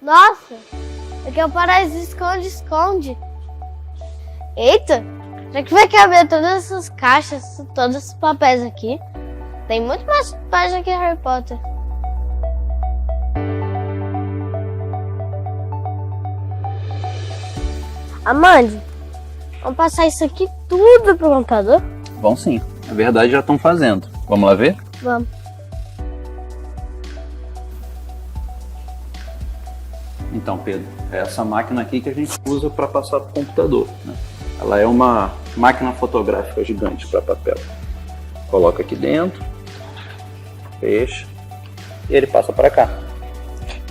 Nossa, aqui é o paraíso esconde-esconde. Eita, será que vai caber todas essas caixas, todos esses papéis aqui? Tem muito mais página que Harry Potter. Amanda, vamos passar isso aqui tudo pro computador? Vão sim, na verdade já estão fazendo. Vamos lá ver? Vamos. Então, Pedro, é essa máquina aqui que a gente usa para passar para o computador, né? Ela é uma máquina fotográfica gigante para papel. Coloca aqui dentro, fecha e ele passa para cá.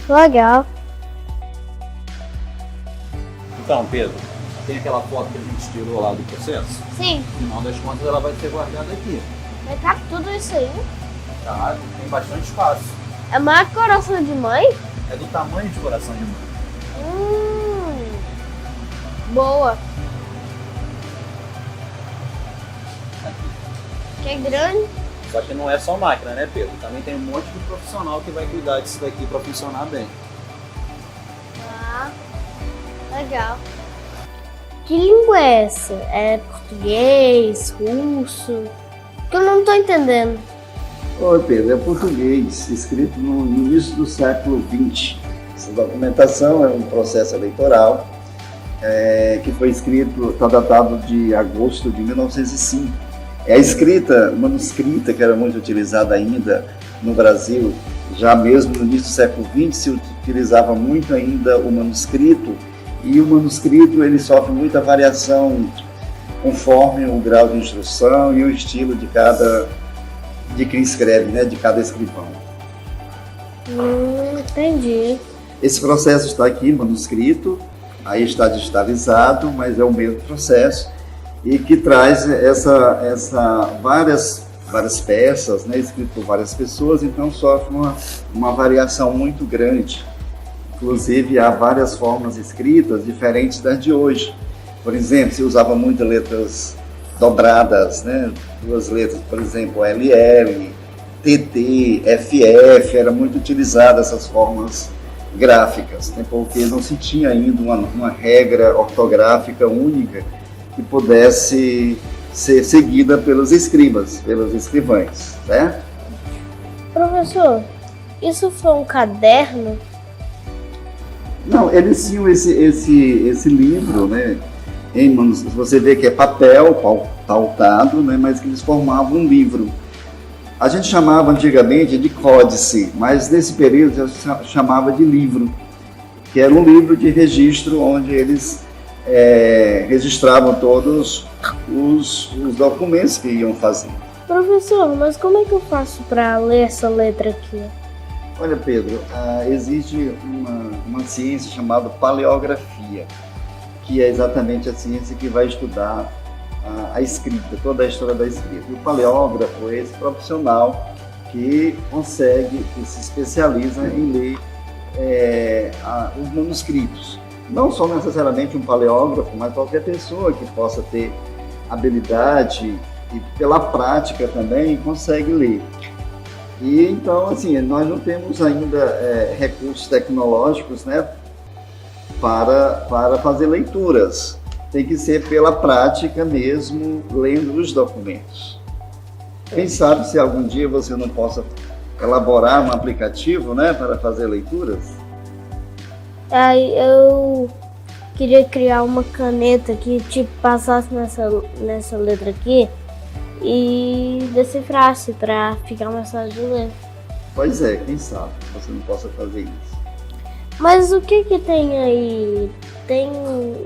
Legal. Então, Pedro, tem aquela foto que a gente tirou lá do processo? Sim. No final das contas, ela vai ser guardada aqui. Vai caber tudo isso aí? Tá? Tem bastante espaço. É mais que coração de mãe? É do tamanho de coração de mãe. Boa. Que é grande. Só que não é só máquina, né, Pedro? Também tem um monte de profissional que vai cuidar disso daqui para funcionar bem. Ah, legal. Que língua é essa? É português, russo? Que eu não tô entendendo. Oi, Pedro, é português, escrito no início do século XX. Essa documentação é um processo eleitoral que foi escrito, está datado de agosto de 1905. É a escrita manuscrita, que era muito utilizada ainda no Brasil, já mesmo no início do século XX se utilizava muito ainda o manuscrito, e o manuscrito ele sofre muita variação conforme o grau de instrução e o estilo de quem escreve, né, de cada escrivão. Entendi. Esse processo está aqui, manuscrito, aí está digitalizado, mas é o mesmo processo e que traz várias peças, né, escrito por várias pessoas, então sofre uma variação muito grande. Inclusive, há várias formas escritas diferentes das de hoje. Por exemplo, se usava muito letras dobradas, né? Duas letras, por exemplo, LL, TT, FF, era muito utilizada essas formas gráficas, né? Porque não se tinha ainda uma regra ortográfica única que pudesse ser seguida pelos escribas, pelos escrivães, certo? Professor, isso foi um caderno? Não, eles tinham esse livro, né? Você vê que é papel pautado, né? Mas que eles formavam um livro. A gente chamava antigamente de códice, mas nesse período já chamava de livro, que era um livro de registro onde eles registravam todos os documentos que iam fazer. Professor, mas como é que eu faço para ler essa letra aqui? Olha, Pedro, existe uma ciência chamada paleografia, que é exatamente a ciência que vai estudar a escrita, toda a história da escrita. E o paleógrafo é esse profissional que que se especializa em ler os manuscritos. Não só necessariamente um paleógrafo, mas qualquer pessoa que possa ter habilidade e pela prática também consegue ler. E então, assim, nós não temos ainda recursos tecnológicos, né, para fazer leituras. Tem que ser pela prática mesmo, lendo os documentos. Quem sabe se algum dia você não possa elaborar um aplicativo, né, para fazer leituras? Eu queria criar uma caneta que tipo passasse nessa letra aqui e decifrasse para ficar mais fácil de ler. Pois é, quem sabe você não possa fazer isso. Mas o que tem aí? Tem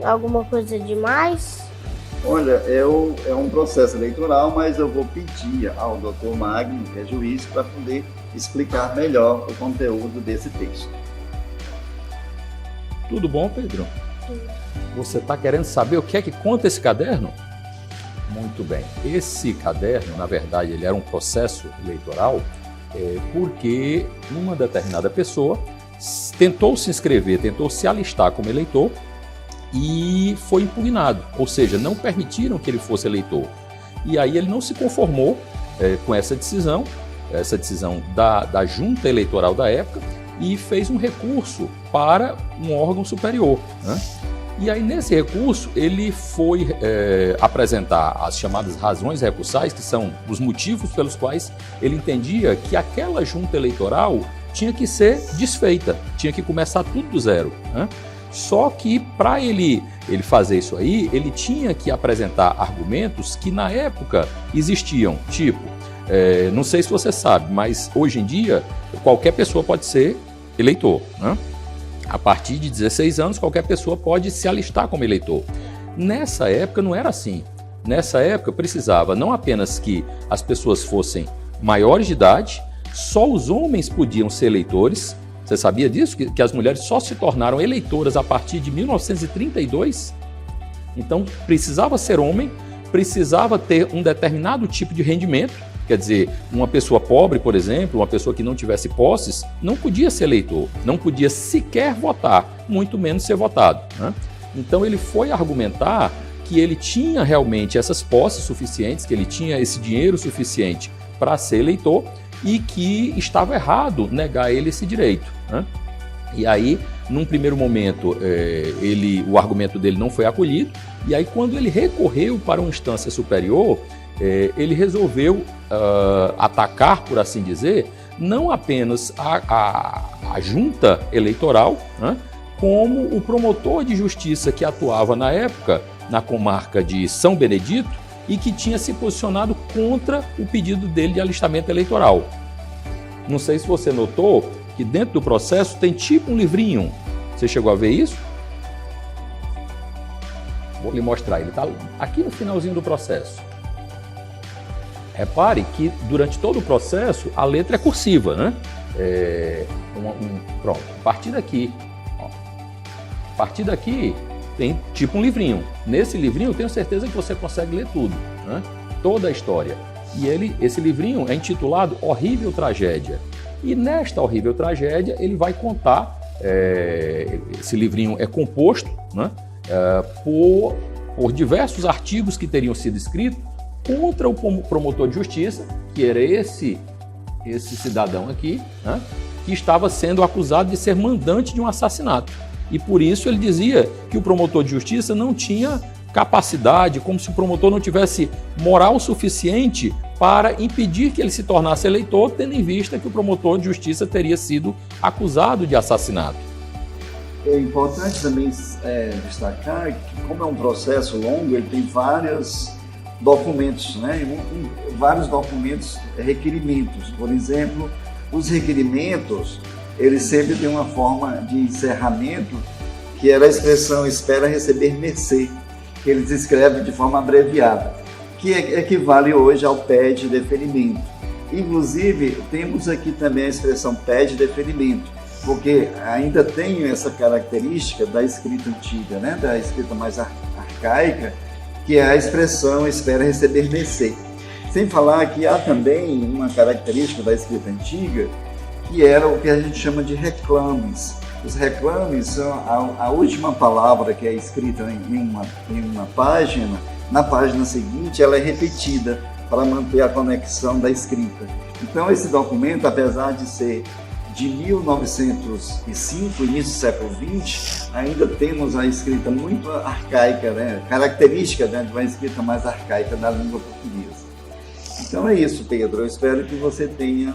alguma coisa demais? Olha, é um processo eleitoral, mas eu vou pedir ao Dr. Magno, que é juiz, para poder explicar melhor o conteúdo desse texto. Tudo bom, Pedro? Você está querendo saber o que é que conta esse caderno? Muito bem. Esse caderno, na verdade, ele era um processo eleitoral porque uma determinada pessoa tentou se inscrever, tentou se alistar como eleitor e foi impugnado, ou seja, não permitiram que ele fosse eleitor. E aí ele não se conformou com essa decisão da junta eleitoral da época, e fez um recurso para um órgão superior, né? E aí, nesse recurso, ele foi apresentar as chamadas razões recursais, que são os motivos pelos quais ele entendia que aquela junta eleitoral tinha que ser desfeita, tinha que começar tudo do zero, né? Só que, para ele fazer isso aí, ele tinha que apresentar argumentos que, na época, existiam, tipo, não sei se você sabe, mas hoje em dia, qualquer pessoa pode ser eleitor, né? A partir de 16 anos, qualquer pessoa pode se alistar como eleitor. Nessa época não era assim. Nessa época precisava não apenas que as pessoas fossem maiores de idade, só os homens podiam ser eleitores. Você sabia disso? Que as mulheres só se tornaram eleitoras a partir de 1932? Então precisava ser homem, precisava ter um determinado tipo de rendimento. Quer dizer, uma pessoa pobre, por exemplo, uma pessoa que não tivesse posses, não podia ser eleitor, não podia sequer votar, muito menos ser votado, né? Então ele foi argumentar que ele tinha realmente essas posses suficientes, que ele tinha esse dinheiro suficiente para ser eleitor e que estava errado negar a ele esse direito, né? E aí, num primeiro momento, o argumento dele não foi acolhido, e aí quando ele recorreu para uma instância superior, ele resolveu atacar, por assim dizer, não apenas a junta eleitoral, né, como o promotor de justiça que atuava na época na comarca de São Benedito e que tinha se posicionado contra o pedido dele de alistamento eleitoral. Não sei se você notou que dentro do processo tem tipo um livrinho. Você chegou a ver isso? Vou lhe mostrar, ele está aqui no finalzinho do processo. Repare que durante todo o processo a letra é cursiva, né? Pronto, a partir daqui, ó, a partir daqui tem tipo um livrinho. Nesse livrinho eu tenho certeza que você consegue ler tudo, né? Toda a história. E esse livrinho é intitulado Horrível Tragédia. E nesta horrível tragédia ele vai contar, esse livrinho é composto, né, por diversos artigos que teriam sido escritos contra o promotor de justiça, que era esse cidadão aqui, né, que estava sendo acusado de ser mandante de um assassinato. E por isso ele dizia que o promotor de justiça não tinha capacidade, como se o promotor não tivesse moral suficiente para impedir que ele se tornasse eleitor, tendo em vista que o promotor de justiça teria sido acusado de assassinato. É importante também destacar que, como é um processo longo, ele tem vários documentos, né? Vários documentos, requerimentos. Por exemplo, os requerimentos, eles sempre têm uma forma de encerramento, que era a expressão espera receber mercê, que eles escrevem de forma abreviada, que equivale hoje ao pede deferimento. Inclusive, temos aqui também a expressão pede deferimento, porque ainda tem essa característica da escrita antiga, né? Da escrita mais arcaica, que é a expressão espera receber mercê. Sem falar que há também uma característica da escrita antiga, que era o que a gente chama de reclames. Os reclames são a última palavra que é escrita em uma página, na página seguinte ela é repetida para manter a conexão da escrita. Então esse documento, apesar de ser de 1905, início do século XX, ainda temos a escrita muito arcaica, né? Característica, né, de uma escrita mais arcaica da língua portuguesa. Então é isso, Pedro. Eu espero que você tenha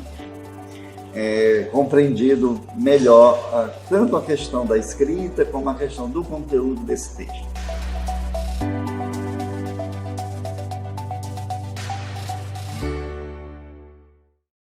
compreendido melhor tanto a questão da escrita como a questão do conteúdo desse texto.